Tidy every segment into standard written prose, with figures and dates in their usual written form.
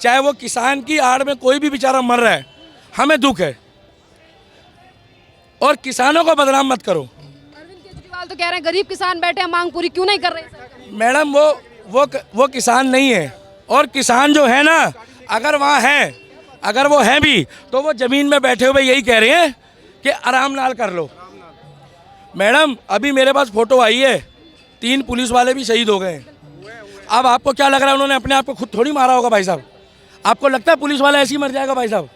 चाहे वो किसान की आड़ में कोई भी बेचारा मर रहा है, हमें दुख है। और किसानों को बदनाम मत करो। अरविंद केजरीवाल तो कह रहे हैं गरीब किसान बैठे हैं, मांग पूरी क्यों नहीं कर रहे हैं? मैडम वो किसान नहीं है। और किसान जो है ना, अगर वहाँ है, अगर वो है भी, तो वो ज़मीन में बैठे हुए यही कह रहे हैं कि आराम नाल कर लो। मैडम अभी मेरे पास फ़ोटो आई है, 3 पुलिस वाले भी शहीद हो गए हैं। अब आपको क्या लग रहा है उन्होंने अपने आप को खुद थोड़ी मारा होगा भाई साहब? आपको लगता है पुलिस वाला ऐसे ही मर जाएगा भाई साहब?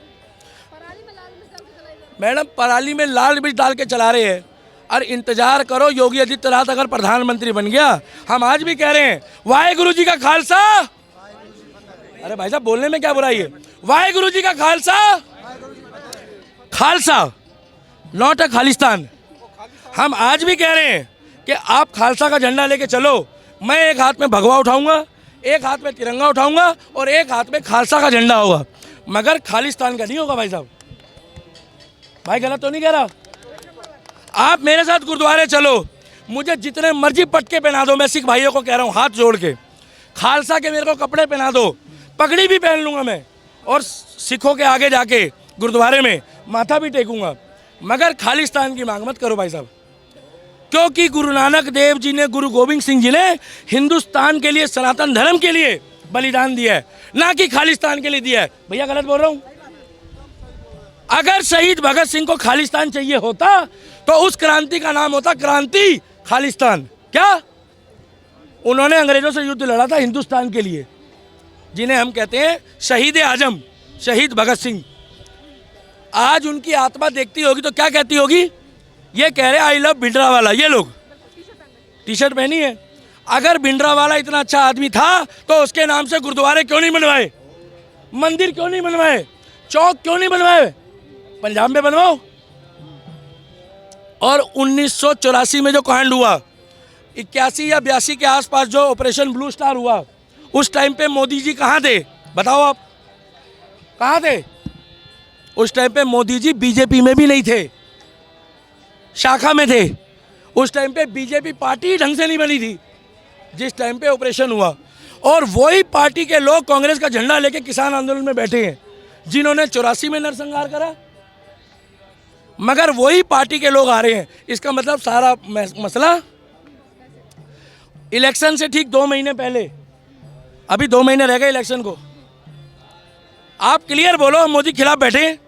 मैडम पराली में लाल मिर्च डाल के चला रहे हैं। और इंतजार करो, योगी आदित्यनाथ अगर प्रधानमंत्री बन गया, हम आज भी कह रहे हैं वाहेगुरु जी का खालसा। अरे भाई साहब बोलने में क्या बुराई है? वाहेगुरु जी का खालसा, खालसा नॉट अ खालिस्तान। हम आज भी कह रहे हैं कि आप खालसा का झंडा लेके चलो। मैं एक हाथ में भगवा उठाऊंगा, एक हाथ में तिरंगा उठाऊंगा और एक हाथ में खालसा का झंडा होगा, मगर खालिस्तान का नहीं होगा भाई साहब। भाई गलत तो नहीं कह रहा? आप मेरे साथ गुरुद्वारे चलो, मुझे जितने मर्जी पटके पहना दो, मैं सिख भाइयों को कह रहा हूँ हाथ जोड़ के, खालसा के मेरे को कपड़े पहना दो, पगड़ी भी पहन लूँगा मैं, और सिखों के आगे जाके गुरुद्वारे में माथा भी टेकूंगा, मगर खालिस्तान की मांग मत करो भाई साहब। क्योंकि गुरु नानक देव जी ने, गुरु गोविंद सिंह जी ने हिंदुस्तान के लिए, सनातन धर्म के लिए बलिदान दिया है, ना कि खालिस्तान के लिए दिया है। भैया गलत बोल रहा हूँ? अगर शहीद भगत सिंह को खालिस्तान चाहिए होता तो उस क्रांति का नाम होता क्रांति खालिस्तान। क्या उन्होंने अंग्रेजों से युद्ध लड़ा था हिंदुस्तान के लिए, जिन्हें हम कहते हैं शहीद आजम, शहीद भगत सिंह। आज उनकी आत्मा देखती होगी तो क्या कहती होगी? ये कह रहे आई लव भिंडरावाला। ये लोग टी शर्ट पहनी है। अगर भिंडरावाला इतना अच्छा आदमी था तो उसके नाम से गुरुद्वारे क्यों नहीं बनवाए, मंदिर क्यों नहीं बनवाए, चौक क्यों नहीं बनवाए? पंजाब में बनवाओ। और 1984 में जो कांड हुआ, 81 या 82 के आसपास जो ऑपरेशन ब्लू स्टार हुआ, उस टाइम पे मोदी जी कहाँ थे? बताओ आप कहाँ थे? उस टाइम पे मोदी जी बीजेपी में भी नहीं थे, शाखा में थे। उस टाइम पे बीजेपी पार्टी ढंग से नहीं बनी थी जिस टाइम पे ऑपरेशन हुआ। और वही पार्टी के लोग कांग्रेस का झंडा लेके किसान आंदोलन में बैठे हैं, जिन्होंने 84 में नरसंहार करा, मगर वही पार्टी के लोग आ रहे हैं। इसका मतलब सारा मसला इलेक्शन से ठीक 2 महीने पहले, अभी 2 महीने रह गए इलेक्शन को, आप क्लियर बोलो हम मोदी खिलाफ बैठे हैं,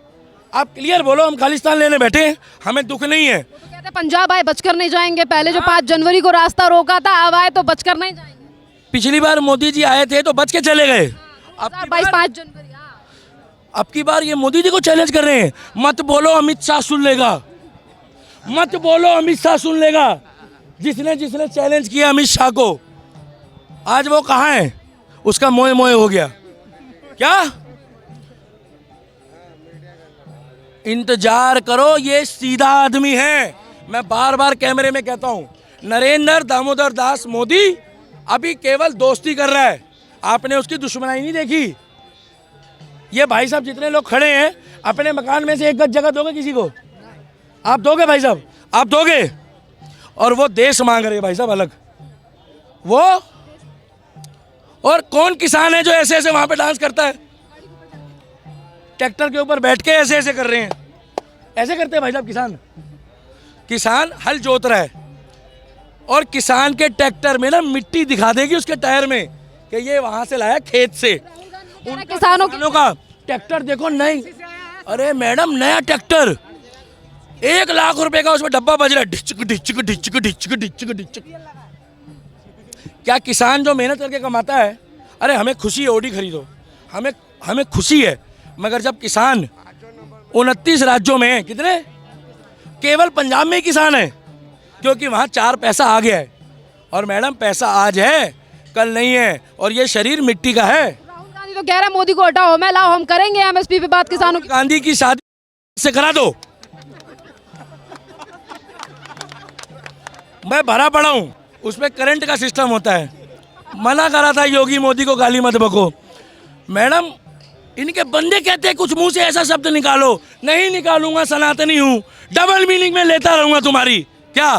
आप क्लियर बोलो हम खालिस्तान लेने बैठे हैं, हमें दुख नहीं है। तो कहते हैं पंजाब आए बचकर नहीं जाएंगे, पहले जो 5 जनवरी को रास्ता रोका था, अब आए तो बचकर नहीं जाएंगे। पिछली बार मोदी जी आए थे तो बच के चले गए। 2022 5 जनवरी। अब की बार ये मोदी जी को चैलेंज कर रहे हैं, मत बोलो अमित शाह सुन लेगा, मत बोलो अमित शाह सुन लेगा। जिसने जिसने चैलेंज किया अमित शाह को, आज वो कहाँ है? उसका मोए मोए हो गया। क्या इंतजार करो, ये सीधा आदमी है। मैं बार बार कैमरे में कहता हूँ, नरेंद्र दामोदर दास मोदी अभी केवल दोस्ती कर रहा है, आपने उसकी दुश्मनाई नहीं देखी। ये भाई साहब जितने लोग खड़े हैं, अपने मकान में से 1 गज जगह दोगे किसी को? आप दोगे भाई साहब? आप दोगे? और वो देश मांग रहे हैं भाई साहब अलग। वो और कौन किसान है जो ऐसे ऐसे वहां पे डांस करता है? ट्रैक्टर के ऊपर बैठ के ऐसे ऐसे कर रहे हैं, ऐसे करते हैं भाई साहब किसान। किसान हल जोत रहा है और किसान के ट्रैक्टर में ना मिट्टी दिखा देगी उसके टायर में कि ये वहां से लाया खेत से। किसानों का ट्रैक्टर देखो, नहीं, अरे मैडम नया ट्रैक्टर 1 लाख रुपए का, उसमें डब्बा बज रहा है, डिचक डिचक डिचक डिचक डिचक डिचक। क्या किसान जो मेहनत करके कमाता है? अरे हमें खुशी है ऑडी खरीदो, हमें खुशी है, मगर जब किसान 29 राज्यों में, कितने, केवल पंजाब में ही किसान है, क्योंकि वहाँ 4 पैसा आ गया है। और मैडम पैसा आज है कल नहीं है, और ये शरीर मिट्टी का है। राहुल गांधी तो कह रहे हैं मोदी को हटाओ, मैं लाओ, हम करेंगे एमएसपी पे बात किसानों की। गांधी की शादी से करा दो, मैं भरा पड़ा हूँ, उसमें करंट का सिस्टम होता है। मना करा था योगी मोदी को गाली मत बको। मैडम इनके बंदे कहते हैं कुछ मुंह से ऐसा शब्द निकालो, नहीं निकालूंगा, सनातनी हूँ, डबल मीनिंग में लेता रहूंगा तुम्हारी। क्या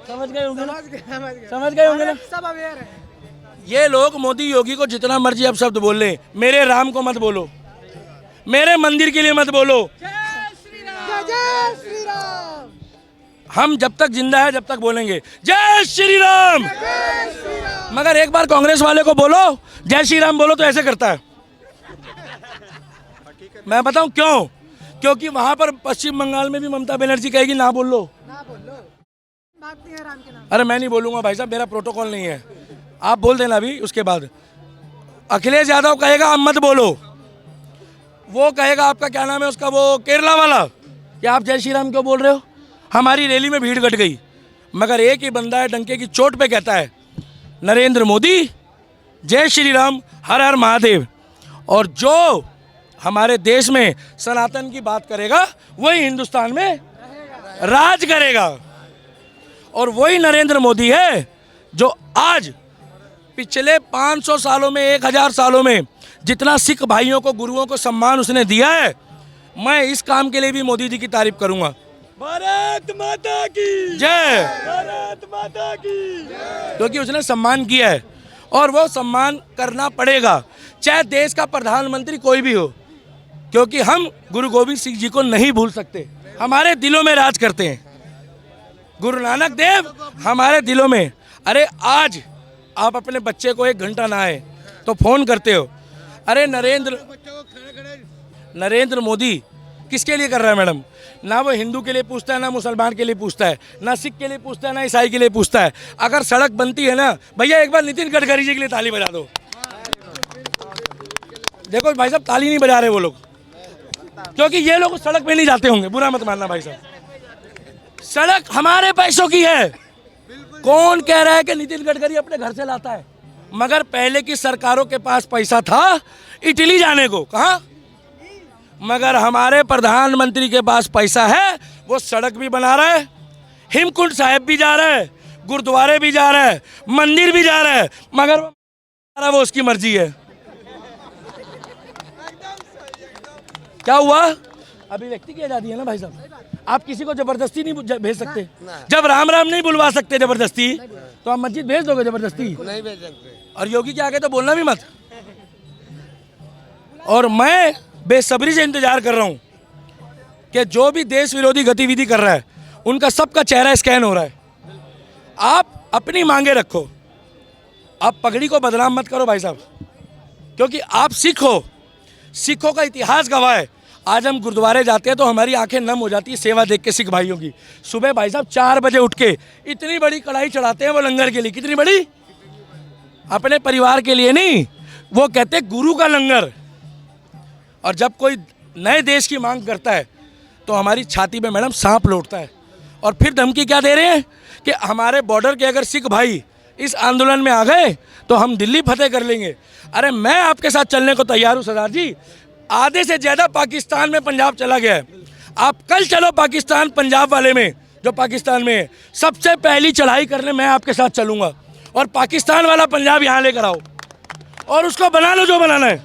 समझ गए होंगे ना? समझ गए होंगे ना? सब अवेयर है। ये लोग मोदी योगी को जितना मर्जी अब शब्द बोल लें, मेरे राम को मत बोलो, मेरे मंदिर के लिए मत बोलो। हम जब तक जिंदा है जब तक बोलेंगे जय श्री राम। मगर एक बार कांग्रेस वाले को बोलो जय श्री राम बोलो तो ऐसे करता है। मैं बताऊं क्यों? क्योंकि वहां पर पश्चिम बंगाल में भी ममता बनर्जी कहेगी ना बोल लो। अरे मैं नहीं बोलूंगा भाई साहब, मेरा प्रोटोकॉल नहीं है, आप बोल देना अभी। उसके बाद अखिलेश यादव कहेगा आप मत बोलो, वो कहेगा आपका क्या नाम है उसका, वो केरला वाला, कि आप जय श्री राम क्यों बोल रहे हो। हमारी रैली में भीड़ घट गई, मगर एक ही बंदा है डंके की चोट पे कहता है नरेंद्र मोदी जय श्री राम हर हर महादेव। और जो हमारे देश में सनातन की बात करेगा वही हिंदुस्तान में राज करेगा। और वही नरेंद्र मोदी है जो आज पिछले 500 सालों में 1000 सालों में जितना सिख भाइयों को गुरुओं को सम्मान उसने दिया है, मैं इस काम के लिए भी मोदी जी की तारीफ करूंगा। भारत माता की जय, भारत माता की जय। क्योंकि उसने सम्मान किया है और वो सम्मान करना पड़ेगा, चाहे देश का प्रधानमंत्री कोई भी हो, क्योंकि हम गुरु गोविंद सिंह जी को नहीं भूल सकते, हमारे दिलों में राज करते हैं। गुरु नानक देव हमारे दिलों में। अरे आज आप अपने बच्चे को 1 घंटा ना आए तो फोन करते हो। अरे नरेंद्र मोदी किसके लिए कर रहा है मैडम? ना वो हिंदू के लिए पूछता है, ना मुसलमान के लिए पूछता है, ना सिख के लिए पूछता है, ना ईसाई के लिए पूछता है। अगर सड़क बनती है ना भैया, एक बार नितिन गडकरी जी के लिए ताली बजा दो। देखो भाई साहब ताली नहीं बजा रहे वो लोग, क्योंकि ये लोग सड़क पे नहीं जाते होंगे, बुरा मत मानना भाई साहब। सड़क हमारे पैसों की है। कौन कह रहा है कि नितिन गडकरी अपने घर से लाता है? मगर पहले की सरकारों के पास पैसा था इटली जाने को, कहाँ? मगर हमारे प्रधानमंत्री के पास पैसा है, वो सड़क भी बना रहा है, हिमकुंड साहिब भी जा रहा है, गुरुद्वारे भी जा रहा है, मंदिर भी जा रहा है, मगर वो उसकी मर्जी है। क्या हुआ? अभिव्यक्ति की आजादी है ना भाई साहब, आप किसी को जबरदस्ती नहीं भेज सकते। जब राम राम नहीं बुलवा सकते जबरदस्ती, तो आप मस्जिद भेज दोगे जबरदस्ती? नहीं भेज सकते। और योगी के आगे तो बोलना भी मत। और मैं बेसब्री से इंतजार कर रहा हूं कि जो भी देश विरोधी गतिविधि कर रहा है उनका सबका चेहरा स्कैन हो रहा है। आप अपनी मांगे रखो, आप पगड़ी को बदनाम मत करो भाई साहब, क्योंकि आप सिख हो, सिखों का इतिहास गवाह है। आज हम गुरुद्वारे जाते हैं तो हमारी आंखें नम हो जाती है सेवा देख के सिख भाइयों की। सुबह भाई साहब 4 बजे उठ के इतनी बड़ी कढ़ाई चढ़ाते हैं वो लंगर के लिए। कितनी बड़ी? अपने परिवार के लिए नहीं, वो कहते हैं गुरु का लंगर। और जब कोई नए देश की मांग करता है तो हमारी छाती पे मैडम सांप लौटता है। और फिर धमकी क्या दे रहे हैं कि हमारे बॉर्डर के अगर सिख भाई इस आंदोलन में आ गए तो हम दिल्ली फतेह कर लेंगे। अरे मैं आपके साथ चलने को तैयार हूँ सरदार जी। आधे से ज़्यादा पाकिस्तान में पंजाब चला गया है। आप कल चलो पाकिस्तान, पंजाब वाले में जो पाकिस्तान में है, सबसे पहली चढ़ाई करने मैं आपके साथ चलूँगा। और पाकिस्तान वाला पंजाब यहाँ लेकर आओ और उसको बना लो जो बनाना है।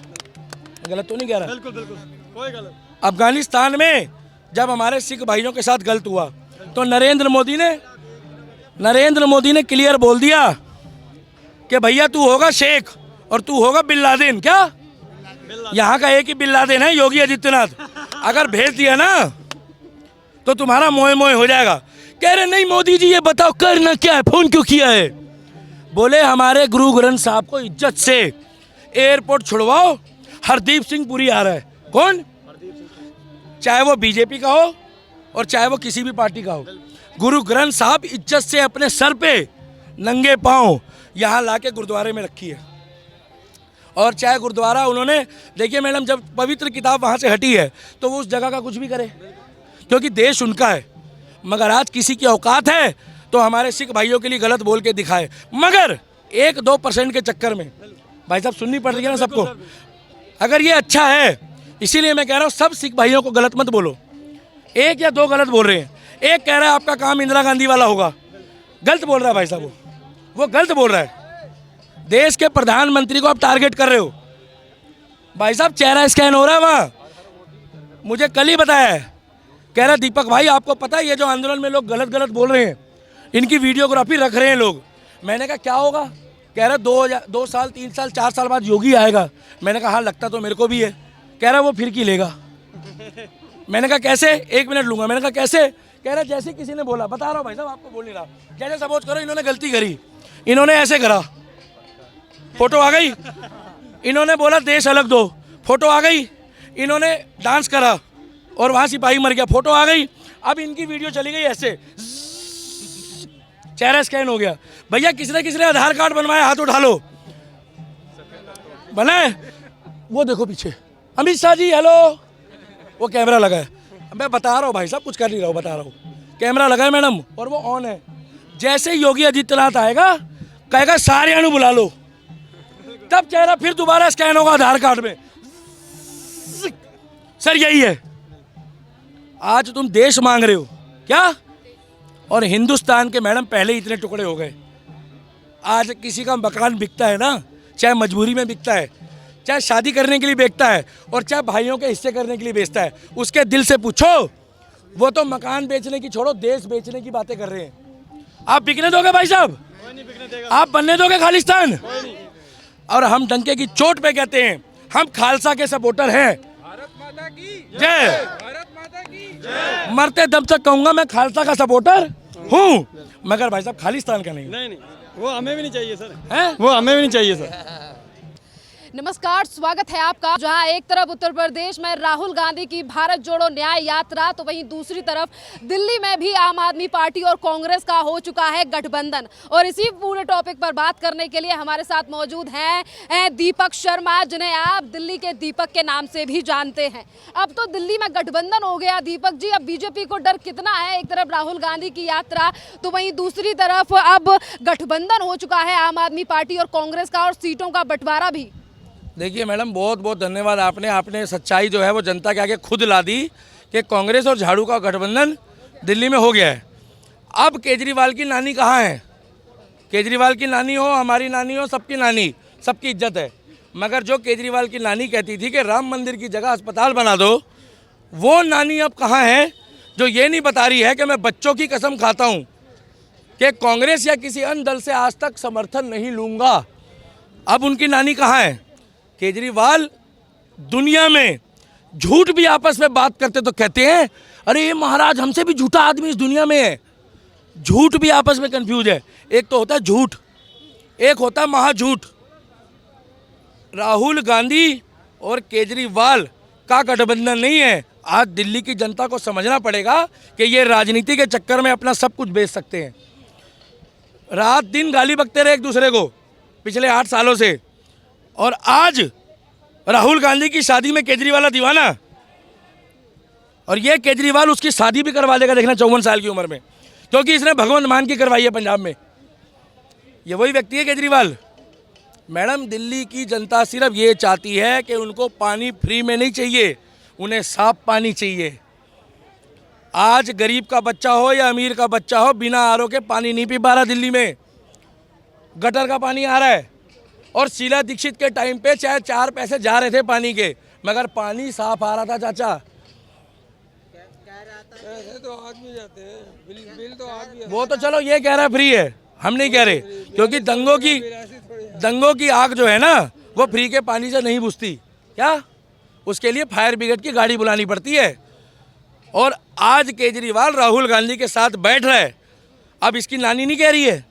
गलत तो नहीं कह रहा? बिल्कुल बिल्कुल, कोई गलत। अफगानिस्तान में जब हमारे सिख भाइयों के साथ गलत हुआ तो नरेंद्र मोदी ने क्लियर बोल दिया कि भैया तू होगा शेख और तू होगा बिन लादेन। क्या? यहाँ का एक ही बिन लादेन है, योगी आदित्यनाथ। अगर भेज दिया ना तो तुम्हारा मोए मोए हो जाएगा। कह रहे नहीं मोदी जी ये बताओ करना क्या है, फोन क्यों किया है? बोले हमारे गुरु ग्रंथ साहब को इज्जत से एयरपोर्ट छुड़वाओ, हरदीप सिंह पुरी आ रहा है। कौन? चाहे वो बीजेपी का हो और चाहे वो किसी भी पार्टी का हो, गुरु ग्रंथ साहब इज्जत से अपने सर पे नंगे पांव यहाँ लाके गुरुद्वारे में रखी है। और चाहे गुरुद्वारा उन्होंने, देखिए मैडम, जब पवित्र किताब वहाँ से हटी है तो वो उस जगह का कुछ भी करे, क्योंकि देश उनका है। मगर आज किसी की औकात है तो हमारे सिख भाइयों के लिए गलत बोल के दिखाए। मगर 1-2% के चक्कर में भाई साहब सुननी पड़ रही है ना सबको। अगर ये अच्छा है, इसीलिए मैं कह रहा हूँ सब सिख भाइयों को गलत मत बोलो। 1 या 2 गलत बोल रहे हैं। एक कह रहा है आपका काम इंदिरा गांधी वाला होगा, गलत बोल रहा है भाई साहब, वो गलत बोल रहा है। देश के प्रधानमंत्री को आप टारगेट कर रहे हो भाई साहब, चेहरा स्कैन हो रहा है वहाँ। मुझे कल ही बताया है, कह रहा दीपक भाई आपको पता है ये जो आंदोलन में लोग गलत बोल रहे हैं, इनकी वीडियोग्राफी रख रहे हैं लोग। मैंने कहा क्या होगा? कह रहा 2 साल 3 साल 4 साल बाद योगी आएगा। मैंने कहा हाँ लगता तो मेरे को भी है। कह रहा वो फिरकी लेगा। मैंने कहा कैसे? 1 मिनट लूंगा। मैंने कहा कैसे? कह रहा जैसे किसी ने बोला, बता रहा हूँ भाई साहब, आपको बोल नहीं रहा। जैसे सपोज करो इन्होंने गलती करी, इन्होंने ऐसे करा, फोटो आ गई। इन्होंने बोला देश अलग दो, फोटो आ गई। इन्होंने डांस करा और वहाँ सिपाही मर गया, फोटो आ गई। अब इनकी वीडियो चली गई ऐसे, चेहरा स्कैन हो गया। भैया किसने आधार कार्ड बनवाया, हाथ उठा लो। बनाए? वो देखो पीछे अमित शाह जी, हेलो। वो कैमरा लगा है। मैं बता रहा हूँ भाई साहब, कुछ कर नहीं रहा हूँ, बता रहा हूँ। कैमरा लगा है मैडम और वो ऑन है। जैसे योगी आदित्यनाथ आएगा, कहेगा सारे अनु बुला लो, तब चेहरा फिर दोबारा स्कैन होगा आधार कार्ड में। सर यही है। आज तुम देश मांग रहे हो क्या? और हिंदुस्तान के मैडम पहले ही इतने टुकड़े हो गए। आज किसी का मकान बिकता है ना, चाहे मजबूरी में बिकता है, चाहे शादी करने के लिए बेचता है, और चाहे भाइयों के हिस्से करने के लिए बेचता है, उसके दिल से पूछो, वो तो मकान बेचने की छोड़ो, देश बेचने की बातें कर रहे हैं। आप बिकने दोगे भाई साहब? आप बनने दोगे खालिस्तान? और हम डंके की चोट पे कहते हैं, हम खालसा के सपोर्टर हैं। भारत माता की जय, भारत माता की जय। मरते दम तक कहूंगा मैं खालसा का सपोर्टर हूँ, मगर भाई साहब खालिस्तान का नहीं। नहीं, वो हमें भी नहीं चाहिए सर। हैं? वो हमें भी नहीं चाहिए सर। नमस्कार, स्वागत है आपका। जहां एक तरफ उत्तर प्रदेश में राहुल गांधी की भारत जोड़ो न्याय यात्रा, तो वहीं दूसरी तरफ दिल्ली में भी आम आदमी पार्टी और कांग्रेस का हो चुका है गठबंधन। और इसी पूरे टॉपिक पर बात करने के लिए हमारे साथ मौजूद हैं दीपक शर्मा, जिन्हें आप दिल्ली के दीपक के नाम से भी जानते हैं। अब तो दिल्ली में गठबंधन हो गया दीपक जी, अब बीजेपी को डर कितना है? एक तरफ राहुल गांधी की यात्रा, तो वहीं दूसरी तरफ अब गठबंधन हो चुका है आम आदमी पार्टी और कांग्रेस का, और सीटों का बंटवारा भी। देखिए मैडम, बहुत बहुत धन्यवाद। आपने सच्चाई जो है वो जनता के आगे खुद ला दी कि कांग्रेस और झाड़ू का गठबंधन दिल्ली में हो गया है। अब केजरीवाल की नानी कहाँ है? केजरीवाल की नानी हो, हमारी नानी हो, सबकी नानी, सबकी इज्जत है। मगर जो केजरीवाल की नानी कहती थी कि राम मंदिर की जगह अस्पताल बना दो, वो नानी अब कहाँ है? जो ये नहीं बता रही है कि मैं बच्चों की कसम खाता हूँ कि कांग्रेस या किसी अन्य दल से आज तक समर्थन नहीं लूँगा। अब उनकी नानी कहाँ है? केजरीवाल दुनिया में झूठ भी आपस में बात करते तो कहते हैं अरे ये महाराज हमसे भी झूठा आदमी इस दुनिया में है। झूठ भी आपस में कंफ्यूज है। एक तो होता है झूठ, एक होता है महाझूठ। राहुल गांधी और केजरीवाल का गठबंधन नहीं है। आज दिल्ली की जनता को समझना पड़ेगा कि ये राजनीति के चक्कर में अपना सब कुछ बेच सकते हैं। रात दिन गाली बकते रहे एक दूसरे को पिछले 8 सालों से, और आज राहुल गांधी की शादी में केजरीवाल दीवाना, और ये केजरीवाल उसकी शादी भी करवा देगा, देखना 54 साल की उम्र में, क्योंकि इसने भगवंत मान की करवाई है पंजाब में। ये वही व्यक्ति है केजरीवाल। मैडम, दिल्ली की जनता सिर्फ ये चाहती है कि उनको पानी फ्री में नहीं चाहिए, उन्हें साफ पानी चाहिए। आज गरीब का बच्चा हो या अमीर का बच्चा हो, बिना आरओ के पानी नहीं पी पा रहा दिल्ली में। गटर का पानी आ रहा है, और शीला दीक्षित के टाइम पे चाहे 4 पैसे जा रहे थे पानी के, मगर पानी साफ आ रहा था। चाचा पैसे तो आज भी जाते हैं, बिल तो आज भी। वो तो चलो ये कह रहा है फ्री है, हम नहीं कह रहे, क्योंकि दंगों की आग जो है ना वो फ्री के पानी से नहीं बुझती। क्या? उसके लिए फायर ब्रिगेड की गाड़ी बुलानी पड़ती है। और आज केजरीवाल राहुल गांधी के साथ बैठ रहा है। अब इसकी नानी नहीं कह रही है।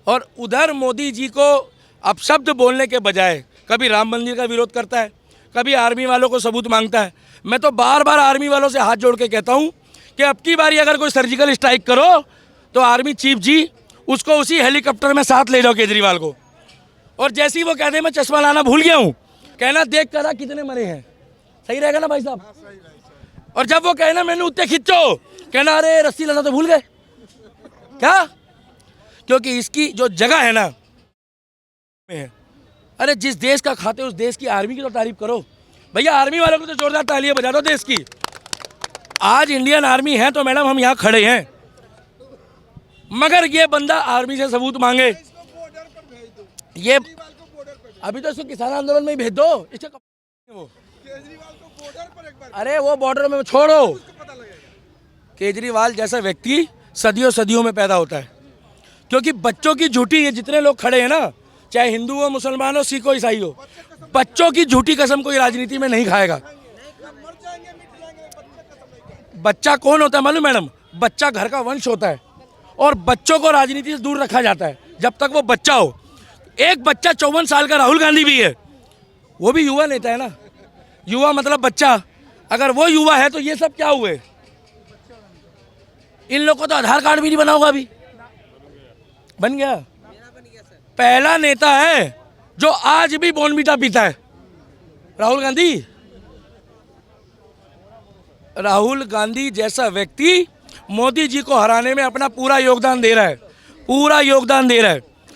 और उधर मोदी जी को अब शब्द बोलने के बजाय कभी राम मंदिर का विरोध करता है, कभी आर्मी वालों को सबूत मांगता है। मैं तो बार बार आर्मी वालों से हाथ जोड़ के कहता हूं कि अब की बारी अगर कोई सर्जिकल स्ट्राइक करो तो आर्मी चीफ जी उसको उसी हेलीकॉप्टर में साथ ले जाओ केजरीवाल को। और जैसे ही वो कहते मैं चश्मा लाना भूल गया हूँ, कहना देख कर कितने मरे हैं। सही रहेगा ना भाई साहब? और जब वो कहना मैंने उत्ते खिंचो, कहना अरे रस्सी लाना तो भूल गए। क्या? क्योंकि इसकी जो जगह है ना है। अरे जिस देश का खाते उस देश की आर्मी की तो तारीफ करो भैया। आर्मी वालों को तो जोरदार तालियां बजा दो देश की। आज इंडियन आर्मी है तो मैडम हम यहाँ खड़े हैं, मगर ये बंदा आर्मी से सबूत मांगे। ये अभी तो इसको किसान आंदोलन में ही भेज दो। इसके वो अरे वो बॉर्डर में छोड़ो। केजरीवाल जैसा व्यक्ति सदियों सदियों में पैदा होता है, क्योंकि बच्चों की झूठी, ये जितने लोग खड़े हैं ना, चाहे हिंदू हो, मुसलमान हो, सिख हो, ईसाई हो, बच्चों की झूठी कसम कोई राजनीति में नहीं खाएगा। बच्चा कौन होता है मालूम मैडम? बच्चा घर का वंश होता है और बच्चों को राजनीति से दूर रखा जाता है जब तक वो बच्चा हो। एक बच्चा 54 साल का राहुल गांधी भी है, वो भी युवा नेता है ना। युवा मतलब बच्चा, अगर वो युवा है तो ये सब क्या हुए? इन लोगों को तो आधार कार्ड भी नहीं बना होगा, अभी बन गया। पहला नेता है जो आज भी बॉर्नविटा पीता है, राहुल गांधी। राहुल गांधी जैसा व्यक्ति मोदी जी को हराने में अपना पूरा योगदान दे रहा है, पूरा योगदान दे रहा है।